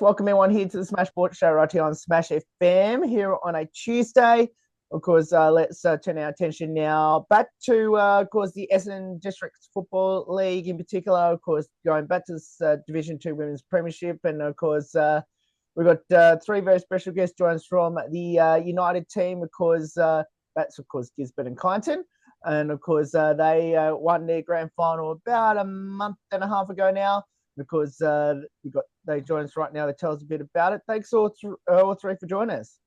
Welcome everyone here to the Smash Sports Show right here on Smash FM here on a Tuesday. Of course, let's turn our attention now back to, of course, the Essendon District Football League in particular. Of course, going back to this Division 2 Women's Premiership. And, of course, we've got three very special guest joins from the United team. Of course, that's, of course, Gisborne and Kyneton. And, of course, they won their grand final about a month and a half ago now. Because they join us right now to tell us a bit about it. Thanks all three for joining us.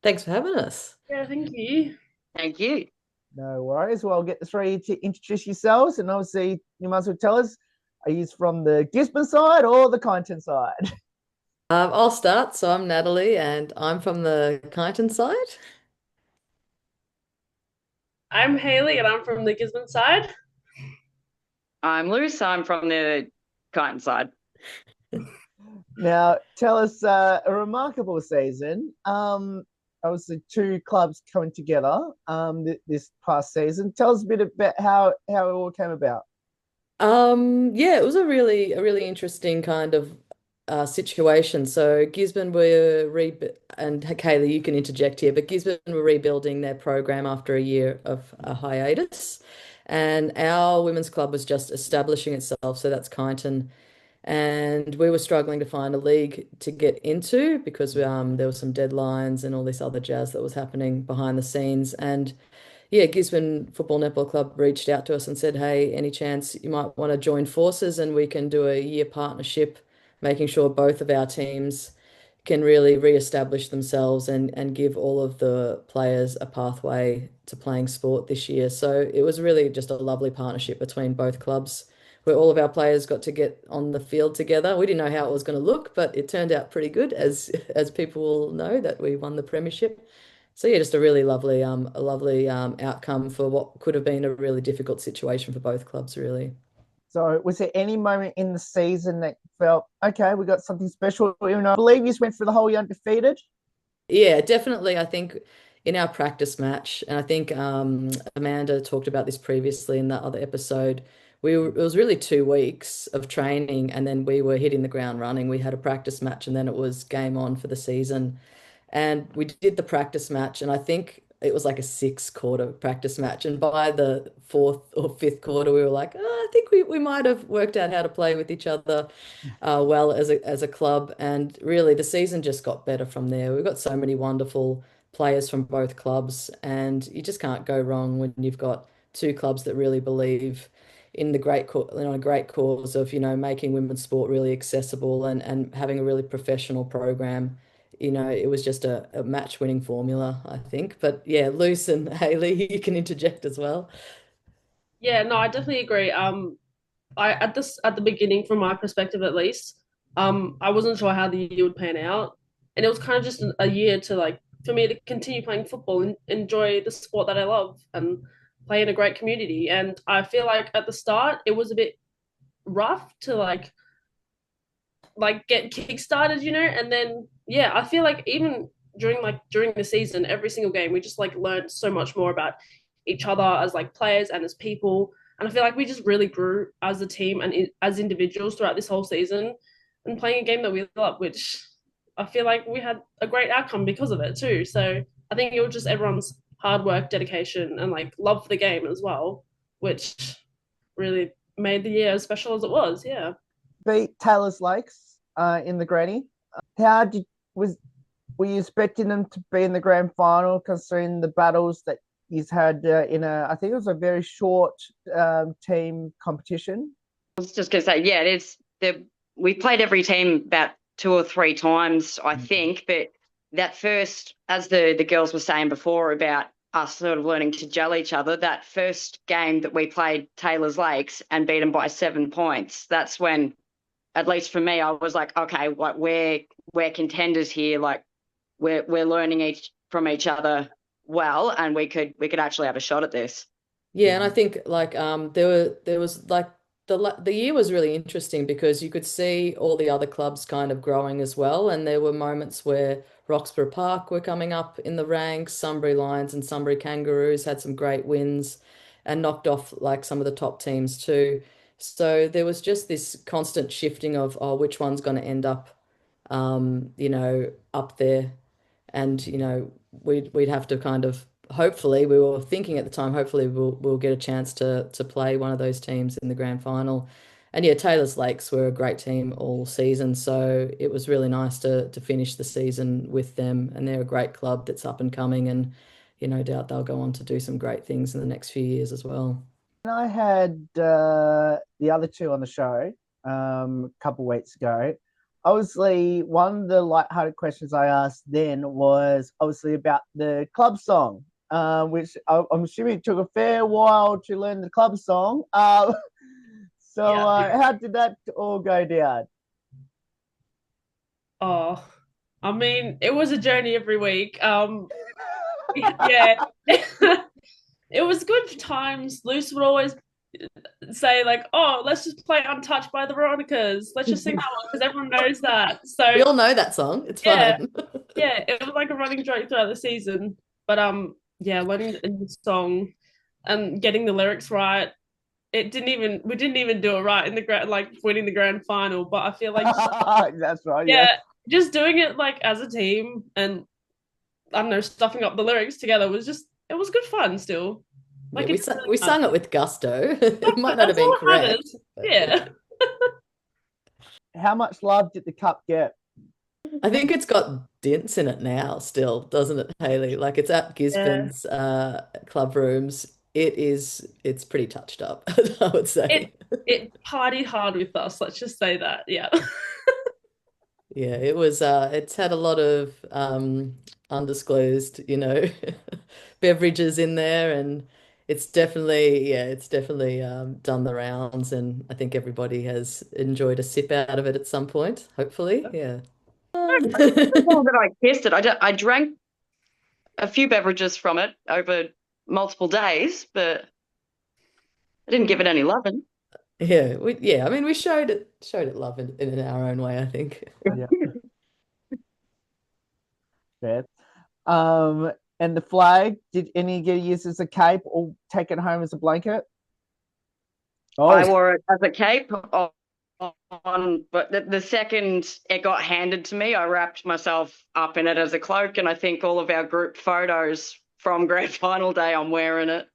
Thanks for having us. Yeah, thank you. Thank you. No worries. Well, I'll get the three to introduce yourselves, and obviously you might as well tell us, are you from the Gisborne side or the Kyneton side? I'll start. So I'm Natalie, and I'm from the Kyneton side. I'm Hayley, and I'm from the Gisborne side. I'm Luce. I'm from the Kyneton side. Now, tell us a remarkable season. Obviously, two clubs coming together this past season. Tell us a bit about how it all came about. Yeah, it was a really interesting kind of situation. So Gisborne were and Kaylee, you can interject here, but Gisborne were rebuilding their program after a year of a hiatus, and our women's club was just establishing itself. So that's Kyneton, and we were struggling to find a league to get into because there were some deadlines and all this other jazz that was happening behind the scenes. And yeah, Gisborne Football Netball Club reached out to us and said, hey, any chance you might want to join forces and we can do a year partnership, making sure both of our teams can really re-establish themselves and give all of the players a pathway to playing sport this year. So it was really just a lovely partnership between both clubs where all of our players got to get on the field together. We didn't know how it was going to look, but it turned out pretty good as people will know that we won the premiership. So yeah, just a really lovely outcome for what could have been a really difficult situation for both clubs, really. So was there any moment in the season that you felt, okay, we got something special? Even though I believe you went for the whole undefeated. Yeah, definitely. I think in our practice match, and I think Amanda talked about this previously in that other episode, it was really 2 weeks of training and then we were hitting the ground running. We had a practice match and then it was game on for the season. And we did the practice match, and I think it was like a 6-quarter practice match. And by the fourth or fifth quarter, we were like, oh, I think we might have worked out how to play with each other well as a club. And really, the season just got better from there. We've got so many wonderful players from both clubs, and you just can't go wrong when you've got two clubs that really believe in the a great cause of, making women's sport really accessible and having a really professional program. It was just a match-winning formula, I think. But yeah, Luce and Hayley, you can interject as well. Yeah, no, I definitely agree. At the beginning, from my perspective at least, I wasn't sure how the year would pan out, and it was kind of just a year to for me to continue playing football and enjoy the sport that I love and play in a great community. And I feel like at the start it was a bit rough to get kick-started, and then yeah, I feel like even during the season, every single game we just learned so much more about each other as players and as people. And I feel like we just really grew as a team and as individuals throughout this whole season and playing a game that we love, which I feel like we had a great outcome because of it too. So I think it was just everyone's hard work, dedication, and love for the game as well, which really made the year as special as it was. Yeah. Beat Taylor's Lakes in the granny. Were you expecting them to be in the grand final, considering the battles that he's had I think it was a very short team competition? I was just going to say, yeah, we played every team about 2 or 3 times, I think. But that first, as the girls were saying before about us sort of learning to gel each other, that first game that we played Taylor's Lakes and beat them by 7 points, that's when, at least for me, I was like, okay, we're contenders here. We're learning from each other well, and we could actually have a shot at this. Yeah, and I think there was the year was really interesting because you could see all the other clubs kind of growing as well, and there were moments where Roxburgh Park were coming up in the ranks, Sunbury Lions and Sunbury Kangaroos had some great wins and knocked off some of the top teams too. So there was just this constant shifting of, oh, which one's going to end up, up there. And, we'd have to kind of, hopefully, we were thinking at the time, hopefully we'll get a chance to play one of those teams in the grand final. And yeah, Taylor's Lakes were a great team all season, so it was really nice to finish the season with them. And they're a great club that's up and coming, and no doubt they'll go on to do some great things in the next few years as well. I had the other two on the show a couple of weeks ago. Obviously, one of the lighthearted questions I asked then was obviously about the club song, which I'm assuming it took a fair while to learn the club song. How did that all go down? Oh, I mean, it was a journey every week. Yeah. It was good times. Luce would always say like, "Oh, let's just play Untouched by the Veronicas. Let's just sing that one because everyone knows that." So we all know that song. It's fun. Yeah, it was like a running joke throughout the season. But learning the song and getting the lyrics right. We didn't even do it right in the winning the grand final. But I feel like that's right. Yeah, just doing it like as a team and I don't know, stuffing up the lyrics together it was good fun still. Like we sung it with gusto. It might not have been correct. Yeah. How much love did the cup get? I think it's got dents in it now still, doesn't it, Hayley? Like it's at Gisborne's club rooms. It's pretty touched up, I would say. It partied hard with us, let's just say that. Yeah. Yeah, it was it's had a lot of undisclosed, beverages in there, and it's definitely done the rounds, and I think everybody has enjoyed a sip out of it at some point, hopefully. Yeah. That I kissed it. I drank a few beverages from it over multiple days, but I didn't give it any loving. Yeah, I mean, we showed it love in our own way, I think. Yeah. Fair. And the flag, did any get used as a cape or take it home as a blanket? Oh. I wore it as a cape on, but the second it got handed to me, I wrapped myself up in it as a cloak, and I think all of our group photos from grand final day, I'm wearing it.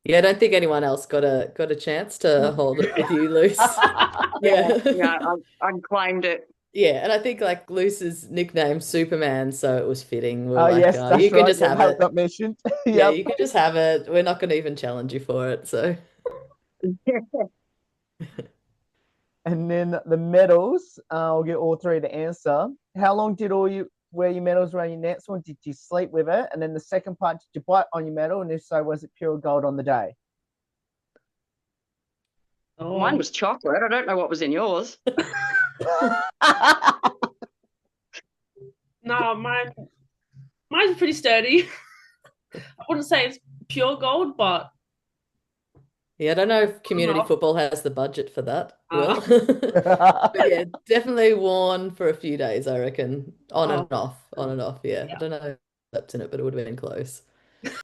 Yeah, I don't think anyone else got a chance to hold it with you, Luce. Yeah, I claimed it. Yeah, and I think like Luce's nickname Superman, so it was fitting. Oh yes, that's you can right. just have it. Got mentioned. Yeah, you can just have it. We're not going to even challenge you for it. So. And then the medals, I'll get all three to answer. How long did you wear your medals around your necks, or did you sleep with it? And then the second part, did you bite on your medal? And if so, was it pure gold on the day? Oh. Mine was chocolate. I don't know what was in yours. No, mine's pretty sturdy. I wouldn't say it's pure gold, but yeah, I don't know if community football has the budget for that. But yeah, definitely worn for a few days, I reckon. On and off. Yeah. I don't know if I slept in it, but it would have been close.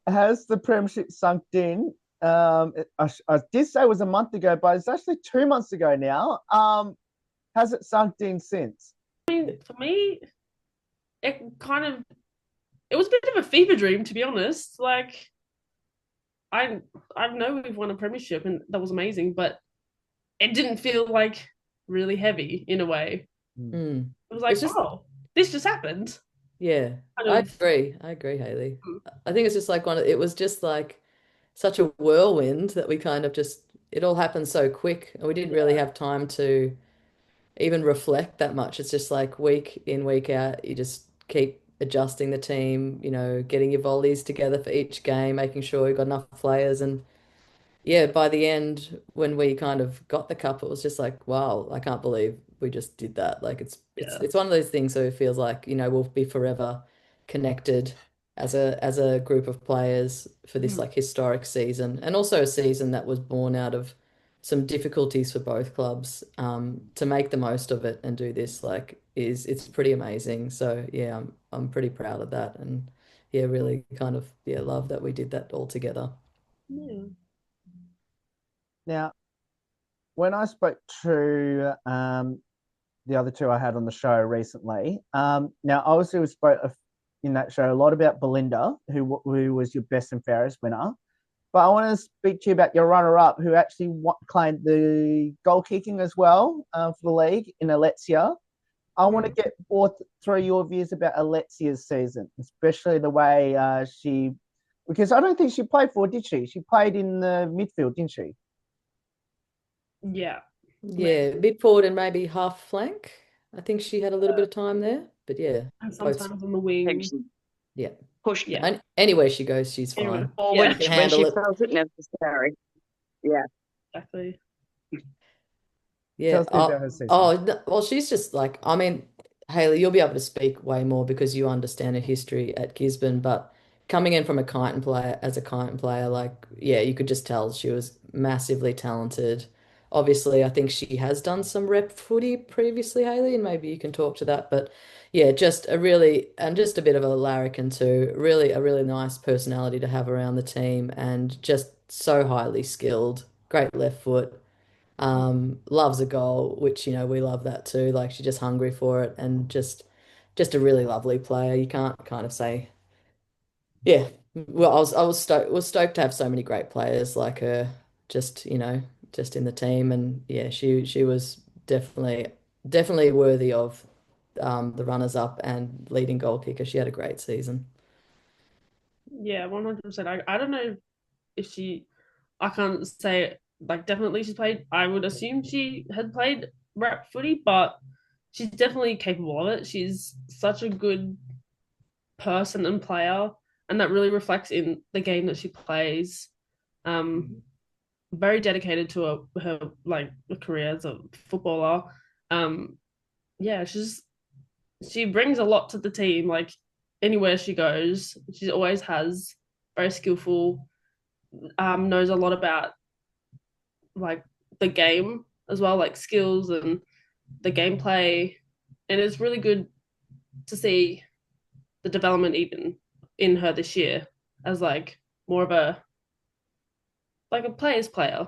Has the Premiership sunk in? I did say it was a month ago, but it's actually 2 months ago now. Has it sunk in since? I mean, for me, it was a bit of a fever dream, to be honest. Like, I know we've won a Premiership and that was amazing, but it didn't feel like really heavy in a way. Mm. It was like, this just happened. Yeah, I agree, Hayley. I think it's just like it was just like such a whirlwind that we kind of it all happened so quick, and we didn't really have time to even reflect that much. It's just like week in, week out, you just keep adjusting the team, getting your volleys together for each game, making sure you've got enough players. And yeah, by the end, when we kind of got the cup, it was just like, wow, I can't believe we just did that. Like it's one of those things, so it feels like, we'll be forever connected as a group of players for this like historic season, and also a season that was born out of some difficulties for both clubs. To make the most of it and do this it's pretty amazing. So yeah, I'm pretty proud of that, and yeah, really kind of love that we did that all together. Yeah. Now, when I spoke to the other two I had on the show recently, now obviously we spoke in that show a lot about Belinda, who was your best and fairest winner. But I want to speak to you about your runner-up, who actually claimed the goal kicking as well for the league in Alexia. I want to get through your views about Alexia's season, especially the way because I don't think she played for, did she? She played in the midfield, didn't she? Yeah. Yeah, mid forward and maybe half flank. I think she had a little bit of time there, but yeah, And both. sometimes on the wing. Yeah. Push Yeah. And anywhere she goes, she's Anyway, fine. forward She can when she handle it. feels it necessary. Yeah. Exactly. Yeah. Tell us about her season. Well, she's just like, I mean, Hayley, you'll be able to speak way more because you understand her history at Gisborne, but coming in from a Kyneton player, like, yeah, you could just tell she was massively talented. Obviously, I think she has done some rep footy previously, Hayley, and maybe you can talk to that. But yeah, just just a bit of a larrikin too. Really, a really nice personality to have around the team and just so highly skilled. Great left foot. Loves a goal, which, we love that too. Like she's just hungry for it and just a really lovely player. You can't kind of say, yeah. Well, I was stoked to have so many great players like her, just, just in the team. And yeah, she was definitely worthy of the runners up and leading goal kicker. She had a great season. Yeah, 100%. I don't know if I can't say like definitely she's played. I would assume she had played rep footy, but she's definitely capable of it. She's such a good person and player, and that really reflects in the game that she plays. Very dedicated to her like career as a footballer. Um, yeah, she brings a lot to the team. Like anywhere she goes, she always has very skillful. Knows a lot about like the game as well, like skills and the gameplay, and it's really good to see the development even in her this year as like more of a player's player.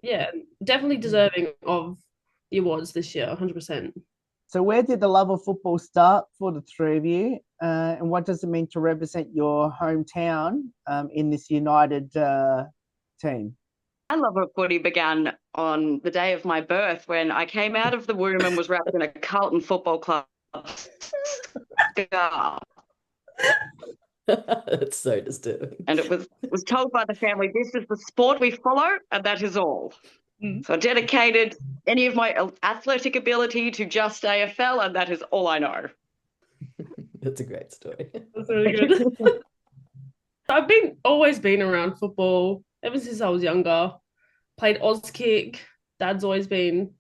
Yeah, definitely deserving of the awards this year, 100%. So where did the love of football start for the three of you? And what does it mean to represent your hometown in this united team? My love of footy began on the day of my birth when I came out of the womb and was wrapped in a Carlton Football Club scarf. That's so disturbing. And it was told by the family, this is the sport we follow, and that is all. So I dedicated any of my athletic ability to just AFL, and that is all I know. That's a great story. That's really good. I've always been around football ever since I was younger. Played Auskick. Dad's always been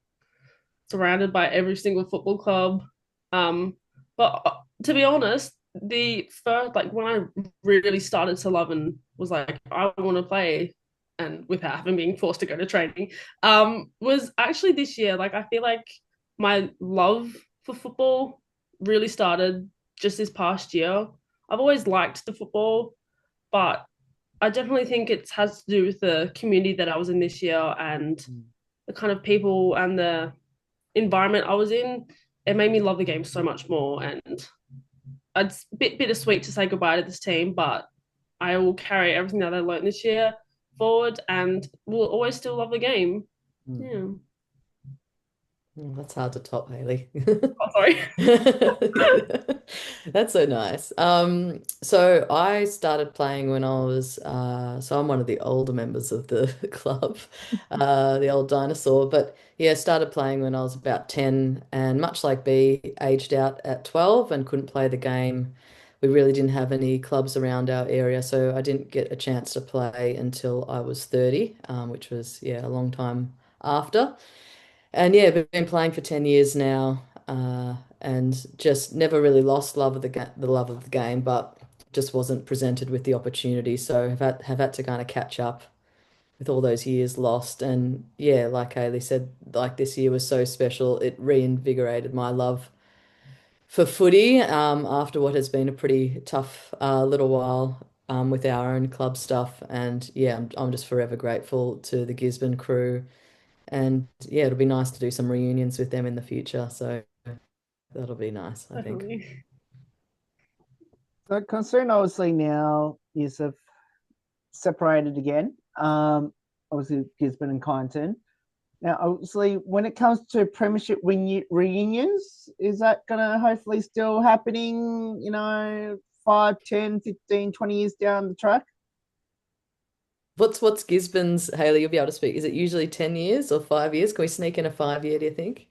surrounded by every single football club. But to be honest, the first like when I really started to love and was like, I want to play, and without having been forced to go to training, was actually this year. Like I feel like my love for football really started just this past year. I've always liked the football, but I definitely think it has to do with the community that I was in this year and the kind of people and the environment I was in. It made me love the game so much more. And it's a bit bittersweet to say goodbye to this team, but I will carry everything that I learned this year forward and will always still love the game. Yeah. That's hard to top, Hayley. Oh, sorry. That's so nice. So I started playing when I was, so I'm one of the older members of the club, the old dinosaur. But yeah, started playing when I was about 10, and much like B, aged out at 12 and couldn't play the game. We really didn't have any clubs around our area, so I didn't get a chance to play until I was 30, which was, yeah, a long time after. And yeah, been playing for 10 years now, and just never really lost love of the love of the game, but just wasn't presented with the opportunity. So have had to kind of catch up with all those years lost. And yeah, like Hayley said, like this year was so special. It reinvigorated my love for footy, after what has been a pretty tough little while with our own club stuff. And yeah, I'm just forever grateful to the Gisborne crew. And yeah, it'll be nice to do some reunions with them in the future. So that'll be nice, I think. Definitely. So concern obviously now is have separated again. Obviously Gisborne and Kyneton. Now, obviously, when it comes to Premiership reunions, is that going to hopefully still happening, 5, 10, 15, 20 years down the track? What's Gisborne's, Hayley? You'll be able to speak. Is it usually 10 years or 5 years? Can we sneak in a 5 year, do you think?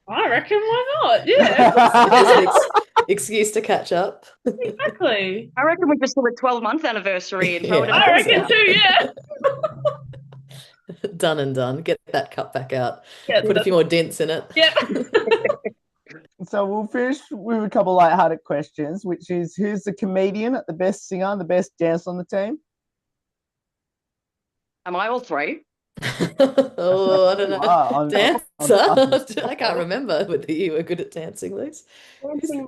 I reckon why not? Yeah, Just an excuse to catch up. exactly. I reckon we just do a 12-month anniversary and throw it Yeah. in I the reckon too, yeah. Done and done. Get that cup back out. Yeah, Put a few more dents in it. yeah. So we'll finish with a couple of lighthearted questions, which is who's the comedian, the best singer, the best dancer on the team? Am I all three? Oh, I don't know. Wow, Dancer? I can't remember whether you were good at dancing, Liz.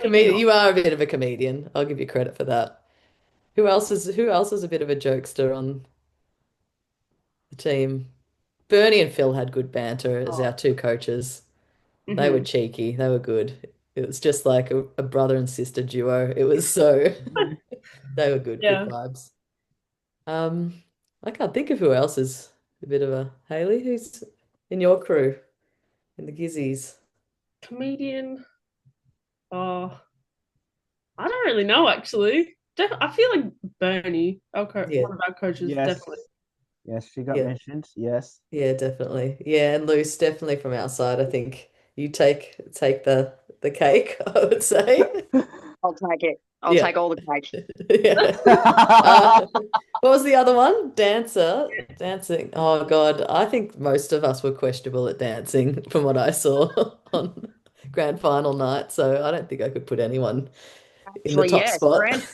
Comedian. You are a bit of a comedian. I'll give you credit for that. Who else is a bit of a jokester on the team? Bernie and Phil had good banter as our two coaches. They were cheeky. They were good. It was just like a brother and sister duo. It was so they were good, Yeah. good vibes. I can't think of who else is a bit of a Hayley. Who's in your crew in the Gizzies? Comedian. Oh, I don't really know actually. I feel like Bernie, Yeah. one of our coaches, Yes. definitely. Yes, she got Yeah. mentioned. Yes. Yeah, definitely. Yeah, and Luce, definitely from outside. I think you take the cake, I would say. I'll take it. I'll Yeah. take all the cake. Yeah. What was the other one? Dancing. Oh God, I think most of us were questionable at dancing from what I saw on grand final night. So I don't think I could put anyone in the Actually, top yeah, spot. grand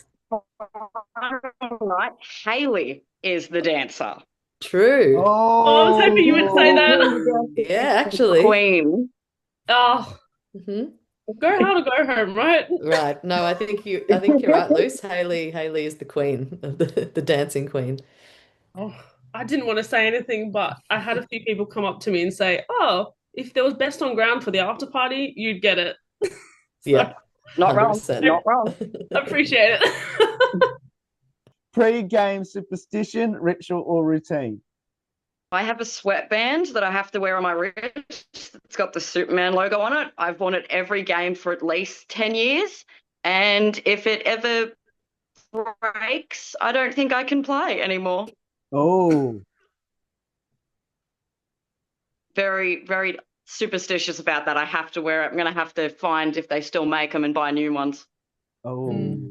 final night, Hayley is the dancer. True. I was hoping you would say that. Yeah, actually. Queen. Oh, Mhm. go hard or go home, right? Right. No, I think you're right, Luce. Hayley is the queen of the dancing queen. Oh, I didn't want to say anything, but I had a few people come up to me and say, "Oh, if there was best on ground for the after party, you'd get it." Yeah. Not wrong. 100%. Not wrong. Appreciate it. Pre-game superstition, ritual, or routine? I have a sweatband that I have to wear on my wrist. It's got the Superman logo on it. I've worn it every game for at least 10 years. And if it ever breaks, I don't think I can play anymore. Oh, Very, very superstitious about that. I have to wear it. I'm going to have to find if they still make them and buy new ones. oh.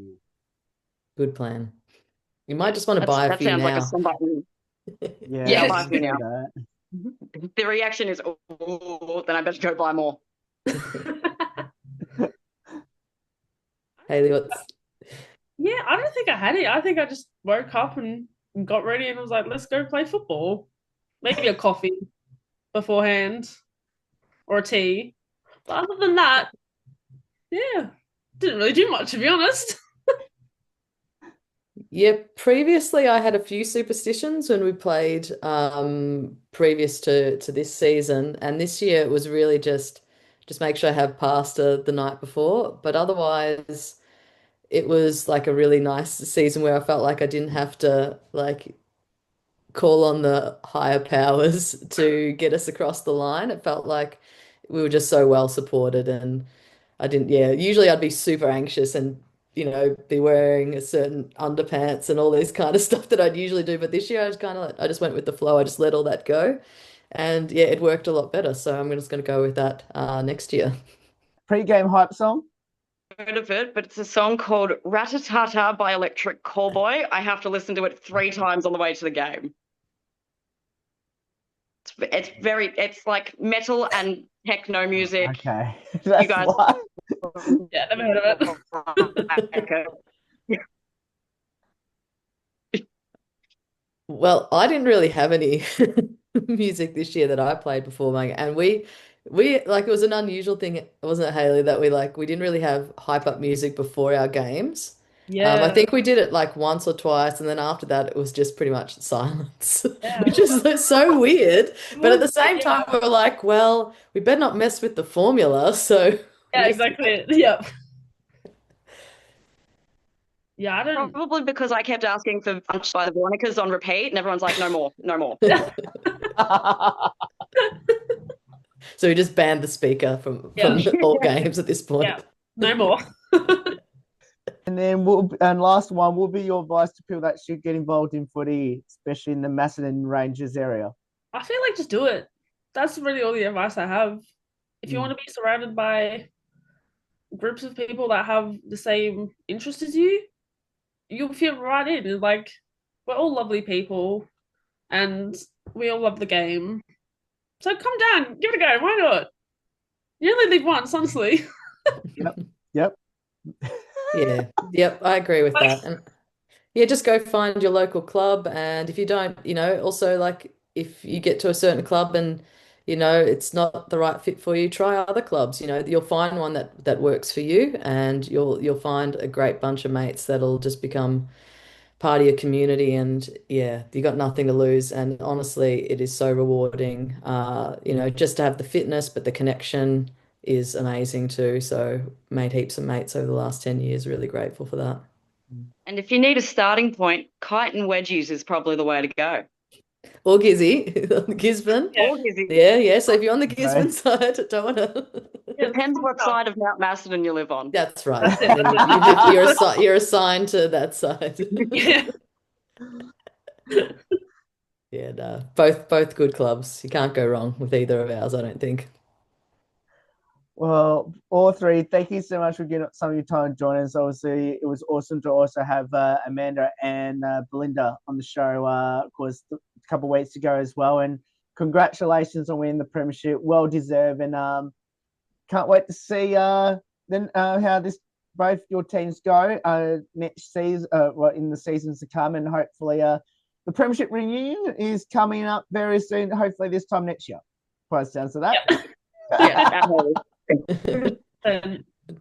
Good plan. You might just want to buy a That few sounds like now. a somebody. Yeah, Yeah, I buy a few can now. see that. The reaction is, oh, then I better go buy more. Hayley, what's Yeah, I don't think I had it. I think I just woke up and got ready and was like, let's go play football. Maybe a coffee beforehand or a tea. But other than that, yeah, didn't really do much, to be honest. Yeah, previously I had a few superstitions when we played previous to this season, and this year it was really just make sure I have pasta the night before, but otherwise it was like a really nice season where I felt like I didn't have to like call on the higher powers to get us across the line. It felt like we were just so well supported, and I didn't, yeah, usually I'd be super anxious and, be wearing a certain underpants and all this kind of stuff that I'd usually do. But this year I was kind of like, I just went with the flow. I just let all that go. And yeah, it worked a lot better. So I'm just going to go with that next year. Pre-game hype song? Heard of it, but it's a song called Ratatata by Electric Callboy. I have to listen to it 3 times on the way to the game. It's like metal and techno music. Okay. You guys, why. Yeah, never heard of it. Well, I didn't really have any music this year that I played before and we like it was an unusual thing, wasn't it, Hayley, that we didn't really have hype up music before our games. Yeah. I think we did it like once or twice, and then after that, it was just pretty much silence, Yeah. which is like so weird. But at the same Yeah. time, we were like, well, we better not mess with the formula. So Yeah, exactly. Yep. Yeah, I don't. Probably because I kept asking for punch by the Veronicas on repeat, and everyone's like, no more, no more. So we just banned the speaker from Yeah. all games at this point. Yeah. No more. And then last one will be your advice to people that should get involved in footy, especially in the Macedon Rangers area. I feel like just do it. That's really all the advice I have. If you Mm. want to be surrounded by groups of people that have the same interest as you, you'll fit right in. It's like we're all lovely people and we all love the game. So come down, give it a go. Why not? You only live once, honestly. Yep. Yeah, yep, I agree with that. And yeah, just go find your local club. And if you don't, also like if you get to a certain club and, it's not the right fit for you, try other clubs. You'll find one that works for you, and you'll find a great bunch of mates that'll just become part of your community. And yeah, you got nothing to lose. And honestly, it is so rewarding. Just to have the fitness, but the connection is amazing too. So made heaps of mates over the last 10 years. Really grateful for that. And if you need a starting point, kite and wedgies is probably the way to go. Or Gizzy, Gisborne. Yeah. Or is it- Yeah. So if you're on the Right. Gisborne side, don't want to. Depends what side of Mount Macedon you live on. That's right. That's it. And then you're assigned to that side. Yeah. Yeah, no, both good clubs. You can't go wrong with either of ours, I don't think. Well, all three, thank you so much for getting some of your time and joining us. Obviously, it was awesome to also have Amanda and Belinda on the show, of course, a couple of weeks ago as well. And congratulations on winning the Premiership. Well deserved. And can't wait to see then how both your teams go next season, in the seasons to come. And hopefully the Premiership reunion is coming up very soon, hopefully this time next year. Quite sounds to that. Yeah.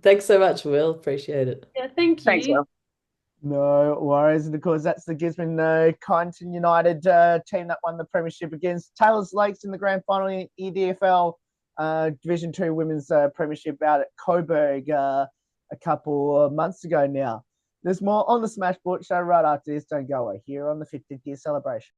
Thanks so much, Will. Appreciate it. Yeah, thank you. Thanks, Will. No worries. And of course, that's the Gisborne Kyneton United team that won the Premiership against Taylor's Lakes in the grand final in EDFL Division 2 Women's Premiership out at Coburg a couple of months ago now. There's more on the Smash Sport Show right after this. Don't go away here on the 50th year celebration.